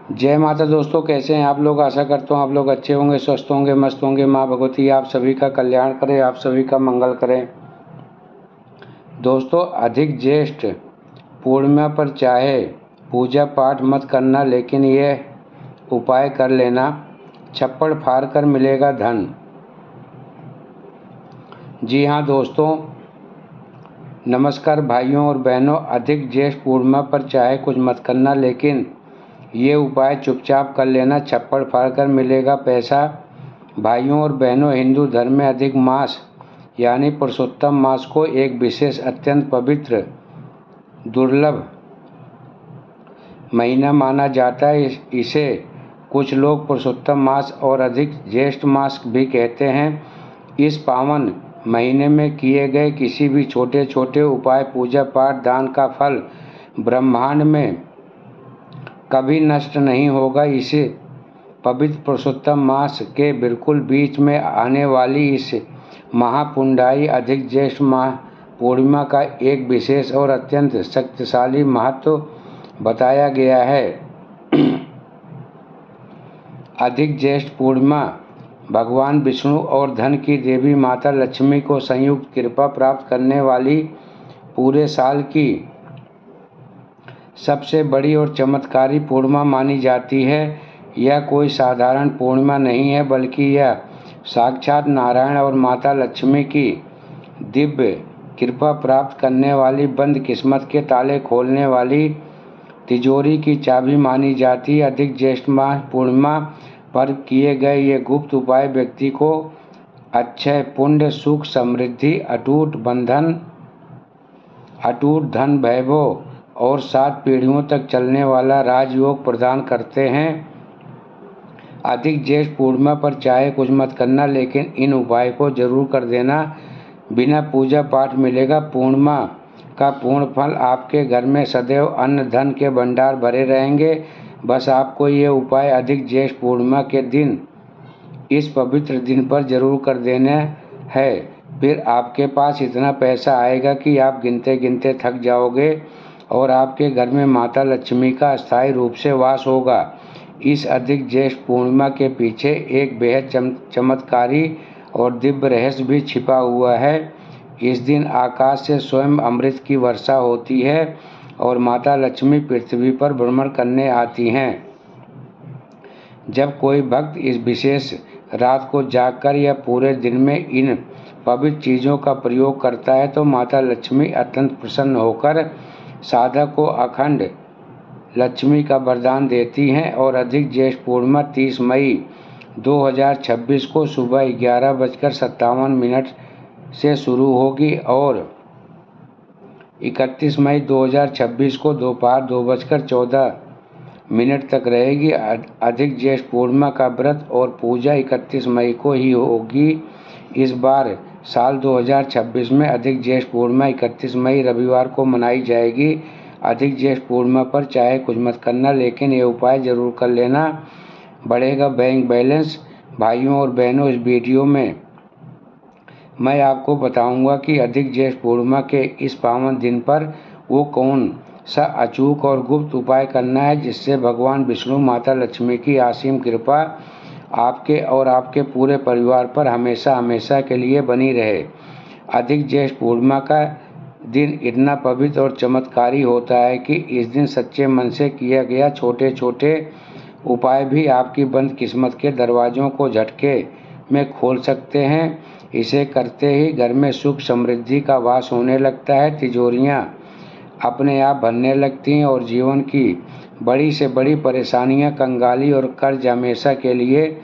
जय माता दोस्तों, कैसे हैं आप लोग। आशा करता हूँ आप लोग अच्छे होंगे, स्वस्थ होंगे, मस्त होंगे। माँ भगवती आप सभी का कल्याण करें, आप सभी का मंगल करें। दोस्तों, अधिक ज्येष्ठ पूर्णिमा पर चाहे पूजा पाठ मत करना, लेकिन यह उपाय कर लेना, छप्पड़ फाड़ कर मिलेगा धन। जी हाँ दोस्तों, नमस्कार भाइयों और बहनों। अधिक ज्येष्ठ पूर्णिमा पर चाहे कुछ मत करना, लेकिन ये उपाय चुपचाप कर लेना, छप्पड़ फाड़ कर मिलेगा पैसा। भाइयों और बहनों, हिंदू धर्म में अधिक मास यानी पुरुषोत्तम मास को एक विशेष, अत्यंत पवित्र, दुर्लभ महीना माना जाता है। इसे कुछ लोग पुरुषोत्तम मास और अधिक ज्येष्ठ मास भी कहते हैं। इस पावन महीने में किए गए किसी भी छोटे छोटे उपाय, पूजा पाठ, दान का फल ब्रह्मांड में कभी नष्ट नहीं होगा। इसे पवित्र पुरुषोत्तम मास के बिल्कुल बीच में आने वाली इस महापुंडाई अधिक ज्येष्ठ माह पूर्णिमा का एक विशेष और अत्यंत शक्तिशाली महत्व बताया गया है। अधिक ज्येष्ठ पूर्णिमा भगवान विष्णु और धन की देवी माता लक्ष्मी को संयुक्त कृपा प्राप्त करने वाली पूरे साल की सबसे बड़ी और चमत्कारी पूर्णिमा मानी जाती है। यह कोई साधारण पूर्णिमा नहीं है, बल्कि यह साक्षात नारायण और माता लक्ष्मी की दिव्य कृपा प्राप्त करने वाली, बंद किस्मत के ताले खोलने वाली तिजोरी की चाबी मानी जाती है। अधिक ज्येष्ठ माह पूर्णिमा पर किए गए ये गुप्त उपाय व्यक्ति को अक्षय पुण्य, सुख, समृद्धि, अटूट धन वैभव और 7 पीढ़ियों तक चलने वाला राजयोग प्रदान करते हैं। अधिक ज्येष्ठ पूर्णिमा पर चाहे कुछ मत करना, लेकिन इन उपाय को जरूर कर देना। बिना पूजा पाठ मिलेगा पूर्णिमा का पूर्ण फल। आपके घर में सदैव अन्न धन के भंडार भरे रहेंगे। बस आपको ये उपाय अधिक ज्येष्ठ पूर्णिमा के दिन, इस पवित्र दिन पर जरूर कर देना है। फिर आपके पास इतना पैसा आएगा कि आप गिनते गिनते थक जाओगे और आपके घर में माता लक्ष्मी का अस्थायी रूप से वास होगा। इस अधिक ज्येष्ठ पूर्णिमा के पीछे एक बेहद चमत्कारी और दिव्य रहस्य भी छिपा हुआ है। इस दिन आकाश से स्वयं अमृत की वर्षा होती है और माता लक्ष्मी पृथ्वी पर भ्रमण करने आती हैं। जब कोई भक्त इस विशेष रात को जागकर या पूरे दिन में इन पवित्र चीज़ों का प्रयोग करता है, तो माता लक्ष्मी अत्यंत प्रसन्न होकर साधक को अखंड लक्ष्मी का वरदान देती हैं। और अधिक ज्येष्ठ पूर्णिमा 30 मई 2026 को सुबह 11:57 से शुरू होगी और 31 मई 2026 को दोपहर 2:14 तक रहेगी। अधिक ज्येष्ठ पूर्णिमा का व्रत और पूजा 31 मई को ही होगी। इस बार साल 2026 में अधिक ज्येष्ठ पूर्णिमा 31 मई रविवार को मनाई जाएगी। अधिक ज्येष्ठ पूर्णिमा पर चाहे कुछ मत करना, लेकिन ये उपाय जरूर कर लेना, बढ़ेगा बैंक बैलेंस। भाइयों और बहनों, इस वीडियो में मैं आपको बताऊंगा कि अधिक ज्येष्ठ पूर्णिमा के इस पावन दिन पर वो कौन सा अचूक और गुप्त उपाय करना है, जिससे भगवान विष्णु, माता लक्ष्मी की असीम कृपा आपके और आपके पूरे परिवार पर हमेशा हमेशा के लिए बनी रहे। अधिक ज्येष्ठ पूर्णिमा का दिन इतना पवित्र और चमत्कारी होता है कि इस दिन सच्चे मन से किया गया छोटे छोटे उपाय भी आपकी बंद किस्मत के दरवाज़ों को झटके में खोल सकते हैं। इसे करते ही घर में सुख समृद्धि का वास होने लगता है, तिजोरियां अपने आप भरने लगती हैं और जीवन की बड़ी से बड़ी परेशानियां, कंगाली और कर्ज हमेशा के लिए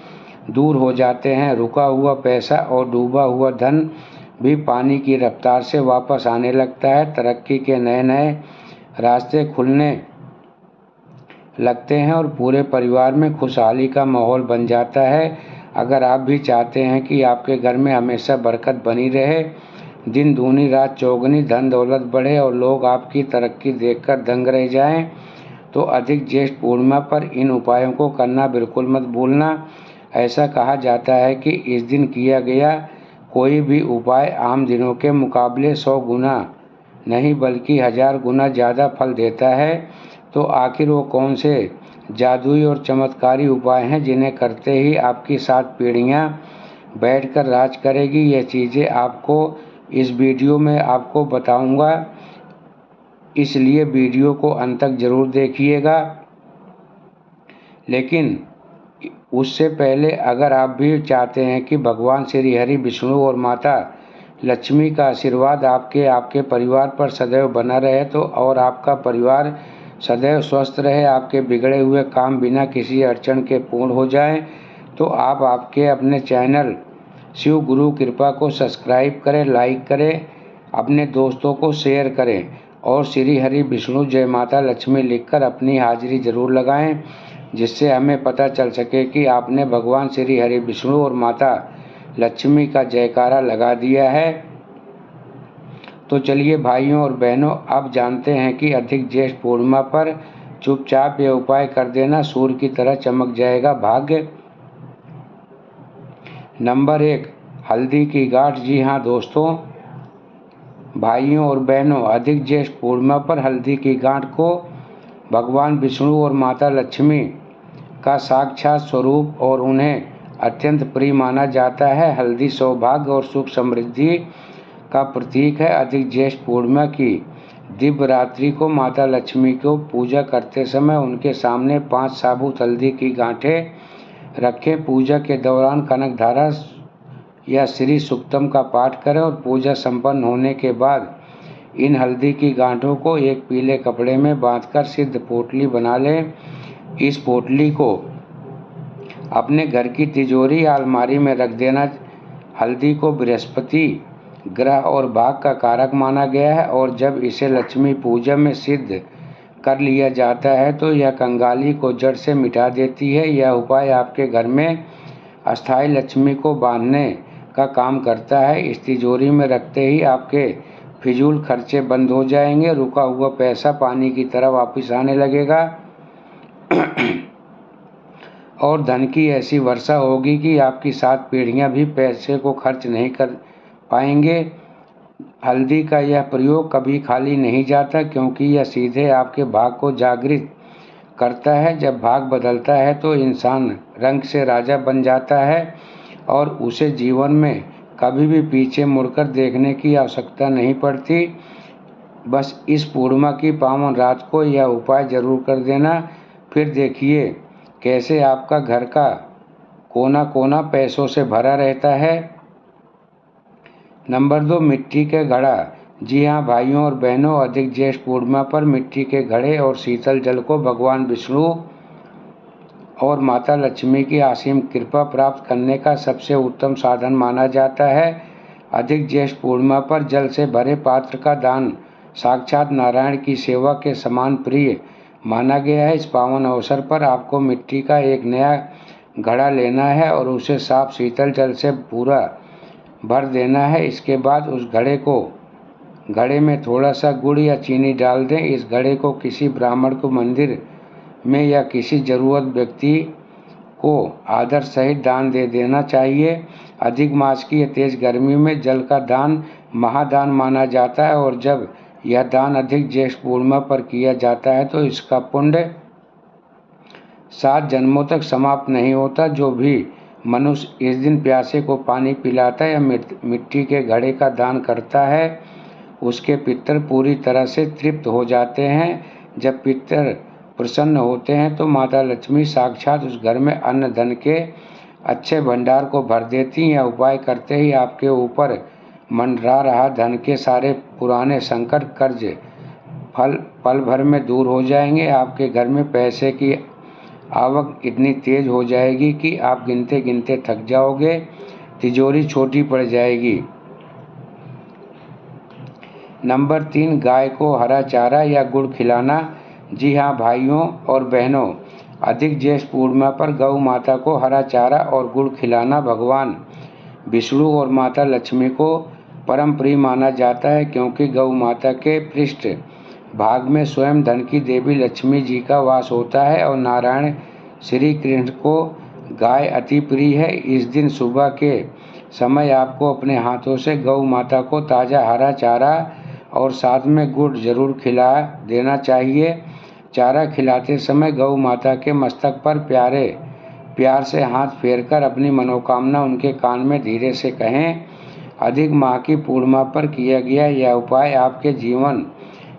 दूर हो जाते हैं। रुका हुआ पैसा और डूबा हुआ धन भी पानी की रफ्तार से वापस आने लगता है। तरक्की के नए नए रास्ते खुलने लगते हैं और पूरे परिवार में खुशहाली का माहौल बन जाता है। अगर आप भी चाहते हैं कि आपके घर में हमेशा बरकत बनी रहे, दिन दूनी रात चौगुनी, धन दौलत बढ़े और लोग आपकी तरक्की देखकर दंग रह जाएं, तो अधिक ज्येष्ठ पूर्णिमा पर इन उपायों को करना बिल्कुल मत भूलना। ऐसा कहा जाता है कि इस दिन किया गया कोई भी उपाय आम दिनों के मुकाबले 100 गुना नहीं बल्कि 1000 गुना ज़्यादा फल देता है। तो आखिर वो कौन से जादुई और चमत्कारी उपाय हैं जिन्हें करते ही आपकी 7 पीढ़ियां बैठकर राज करेगी। यह चीज़ें आपको इस वीडियो में आपको बताऊंगा, इसलिए वीडियो को अंत तक ज़रूर देखिएगा। लेकिन उससे पहले अगर आप भी चाहते हैं कि भगवान श्री हरि विष्णु और माता लक्ष्मी का आशीर्वाद आपके परिवार पर सदैव बना रहे तो और आपका परिवार सदैव स्वस्थ रहे, आपके बिगड़े हुए काम बिना किसी अड़चन के पूर्ण हो जाएं, तो आप आपके अपने चैनल शिव गुरु कृपा को सब्सक्राइब करें, लाइक करें, अपने दोस्तों को शेयर करें और श्री हरि विष्णु जय माता लक्ष्मी लिखकर अपनी हाजिरी जरूर लगाएं, जिससे हमें पता चल सके कि आपने भगवान श्री हरि विष्णु और माता लक्ष्मी का जयकारा लगा दिया है। तो चलिए भाइयों और बहनों, अब जानते हैं कि अधिक ज्येष्ठ पूर्णिमा पर चुपचाप ये उपाय कर देना, सूर्य की तरह चमक जाएगा भाग्य। नंबर 1, हल्दी की गांठ। जी हाँ दोस्तों, भाइयों और बहनों, अधिक ज्येष्ठ पूर्णिमा पर हल्दी की गांठ को भगवान विष्णु और माता लक्ष्मी का साक्षात स्वरूप और उन्हें अत्यंत प्रिय माना जाता है। हल्दी सौभाग्य और सुख समृद्धि का प्रतीक है। अधिक ज्येष्ठ पूर्णिमा की दिव्य रात्रि को माता लक्ष्मी को पूजा करते समय उनके सामने 5 साबुत हल्दी की गांठें रखें। पूजा के दौरान कनक धारा या श्री सूक्तम का पाठ करें और पूजा संपन्न होने के बाद इन हल्दी की गांठों को एक पीले कपड़े में बांधकर सिद्ध पोटली बना लें। इस पोटली को अपने घर की तिजोरी या अलमारी में रख देना। हल्दी को बृहस्पति ग्रह और भाग का कारक माना गया है और जब इसे लक्ष्मी पूजा में सिद्ध कर लिया जाता है तो यह कंगाली को जड़ से मिटा देती है। यह उपाय आपके घर में अस्थायी लक्ष्मी को बांधने का काम करता है। इस तिजोरी में रखते ही आपके फिजूल खर्चे बंद हो जाएंगे, रुका हुआ पैसा पानी की तरह वापस आने लगेगा और धन की ऐसी वर्षा होगी कि आपकी 7 पीढ़ियां भी पैसे को खर्च नहीं कर पाएंगे। हल्दी का यह प्रयोग कभी खाली नहीं जाता, क्योंकि यह सीधे आपके भाग को जागृत करता है। जब भाग बदलता है तो इंसान रंग से राजा बन जाता है और उसे जीवन में कभी भी पीछे मुड़कर देखने की आवश्यकता नहीं पड़ती। बस इस पूर्णिमा की पावन रात को यह उपाय जरूर कर देना, फिर देखिए कैसे आपका घर का कोना कोना पैसों से भरा रहता है। नंबर 2, मिट्टी के घड़ा। जी हाँ भाइयों और बहनों, अधिक ज्येष्ठ पूर्णिमा पर मिट्टी के घड़े और शीतल जल को भगवान विष्णु और माता लक्ष्मी की असीम कृपा प्राप्त करने का सबसे उत्तम साधन माना जाता है। अधिक ज्येष्ठ पूर्णिमा पर जल से भरे पात्र का दान साक्षात नारायण की सेवा के समान प्रिय माना गया है। इस पावन अवसर पर आपको मिट्टी का एक नया घड़ा लेना है और उसे साफ शीतल जल से पूरा भर देना है। इसके बाद उस घड़े में थोड़ा सा गुड़ या चीनी डाल दें। इस घड़े को किसी ब्राह्मण को मंदिर में या किसी जरूरत व्यक्ति को आदर सहित दान दे देना चाहिए। अधिक मास की तेज गर्मी में जल का दान महादान माना जाता है और जब यह दान अधिक ज्येष्ठ पूर्णिमा पर किया जाता है तो इसका पुण्य 7 जन्मों तक समाप्त नहीं होता। जो भी मनुष्य इस दिन प्यासे को पानी पिलाता है या मिट्टी के घड़े का दान करता है, उसके पितर पूरी तरह से तृप्त हो जाते हैं। जब पितर प्रसन्न होते हैं तो माता लक्ष्मी साक्षात उस घर में अन्न धन के अच्छे भंडार को भर देती हैं। उपाय करते ही आपके ऊपर मंडरा रहा धन के सारे पुराने संकट कर्ज पल भर में दूर हो जाएंगे। आपके घर में पैसे की आवक इतनी तेज हो जाएगी कि आप गिनते गिनते थक जाओगे, तिजोरी छोटी पड़ जाएगी। नंबर 3, गाय को हरा चारा या गुड़ खिलाना। जी हाँ भाइयों और बहनों, अधिक ज्येष्ठ पूर्णिमा पर गौ माता को हरा चारा और गुड़ खिलाना भगवान विष्णु और माता लक्ष्मी को परम प्रिय माना जाता है, क्योंकि गौ माता के पृष्ठ भाग में स्वयं धन की देवी लक्ष्मी जी का वास होता है और नारायण श्री कृष्ण को गाय अति प्रिय है। इस दिन सुबह के समय आपको अपने हाथों से गौ माता को ताज़ा हरा चारा और साथ में गुड़ जरूर खिला देना चाहिए। चारा खिलाते समय गौ माता के मस्तक पर प्यार से हाथ फेरकर अपनी मनोकामना उनके कान में धीरे से कहें। अधिक माह की पूर्णिमा पर किया गया यह उपाय आपके जीवन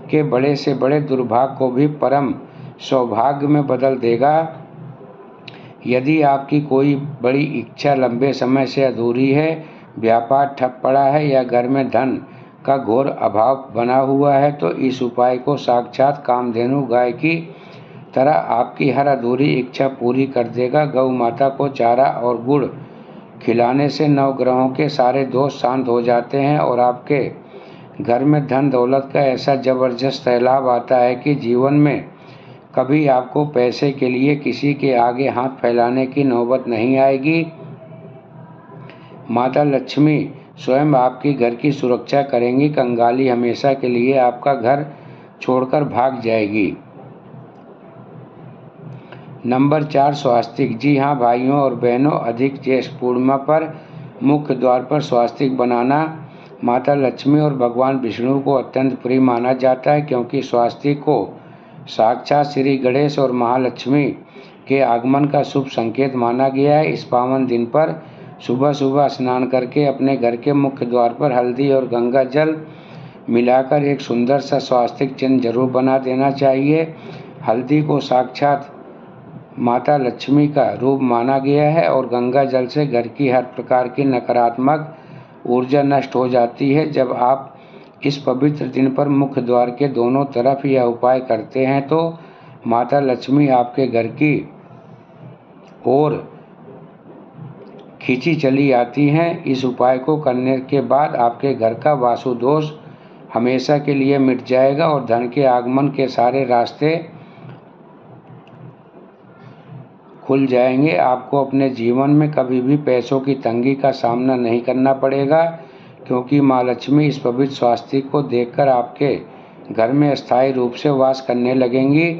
के बड़े से बड़े दुर्भाग्य को भी परम सौभाग्य में बदल देगा। यदि आपकी कोई बड़ी इच्छा लंबे समय से अधूरी है, व्यापार ठप पड़ा है या घर में धन का घोर अभाव बना हुआ है, तो इस उपाय को साक्षात कामधेनु गाय की तरह आपकी हर अधूरी इच्छा पूरी कर देगा। गौ माता को चारा और गुड़ खिलाने से नवग्रहों के सारे दोष शांत हो जाते हैं और आपके घर में धन दौलत का ऐसा जबरदस्त सैलाब आता है कि जीवन में कभी आपको पैसे के लिए किसी के आगे हाथ फैलाने की नौबत नहीं आएगी। माता लक्ष्मी स्वयं आपकी घर की सुरक्षा करेंगी। कंगाली हमेशा के लिए आपका घर छोड़कर भाग जाएगी। नंबर 4, स्वास्तिक। जी हाँ भाइयों और बहनों, अधिक ज्येष्ठ पूर्णिमा पर मुख्य द्वार पर स्वास्तिक बनाना माता लक्ष्मी और भगवान विष्णु को अत्यंत प्रिय माना जाता है, क्योंकि स्वास्तिक को साक्षात श्री गणेश और महालक्ष्मी के आगमन का शुभ संकेत माना गया है। इस पावन दिन पर सुबह सुबह स्नान करके अपने घर के मुख्य द्वार पर हल्दी और गंगा जल मिलाकर एक सुंदर सा स्वास्तिक चिन्ह जरूर बना देना चाहिए। हल्दी को साक्षात माता लक्ष्मी का रूप माना गया है और गंगा जल से घर की हर प्रकार की नकारात्मक ऊर्जा नष्ट हो जाती है। जब आप इस पवित्र दिन पर मुख्य द्वार के दोनों तरफ यह उपाय करते हैं तो माता लक्ष्मी आपके घर की ओर खींची चली आती हैं। इस उपाय को करने के बाद आपके घर का वास्तु दोष हमेशा के लिए मिट जाएगा और धन के आगमन के सारे रास्ते खुल जाएंगे। आपको अपने जीवन में कभी भी पैसों की तंगी का सामना नहीं करना पड़ेगा, क्योंकि माँ लक्ष्मी इस पवित्र स्वास्तिक को देखकर आपके घर में अस्थायी रूप से वास करने लगेंगी।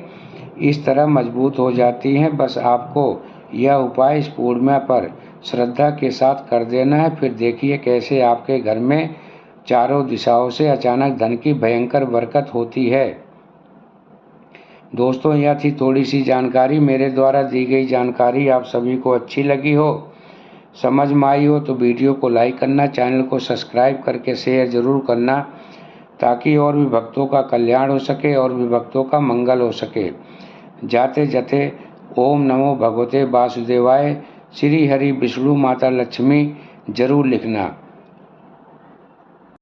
इस तरह मजबूत हो जाती हैं। बस आपको यह उपाय इस पूर्णिमा पर श्रद्धा के साथ कर देना है। फिर देखिए कैसे आपके घर में चारों दिशाओं से अचानक धन की भयंकर बरकत होती है। दोस्तों, यह थी थोड़ी सी जानकारी। मेरे द्वारा दी गई जानकारी आप सभी को अच्छी लगी हो, समझ में आई हो तो वीडियो को लाइक करना, चैनल को सब्सक्राइब करके शेयर ज़रूर करना, ताकि और भी भक्तों का कल्याण हो सके और भी भक्तों का मंगल हो सके। जाते जाते ओम नमो भगवते वासुदेवाय, श्री हरि विष्णु माता लक्ष्मी जरूर लिखना।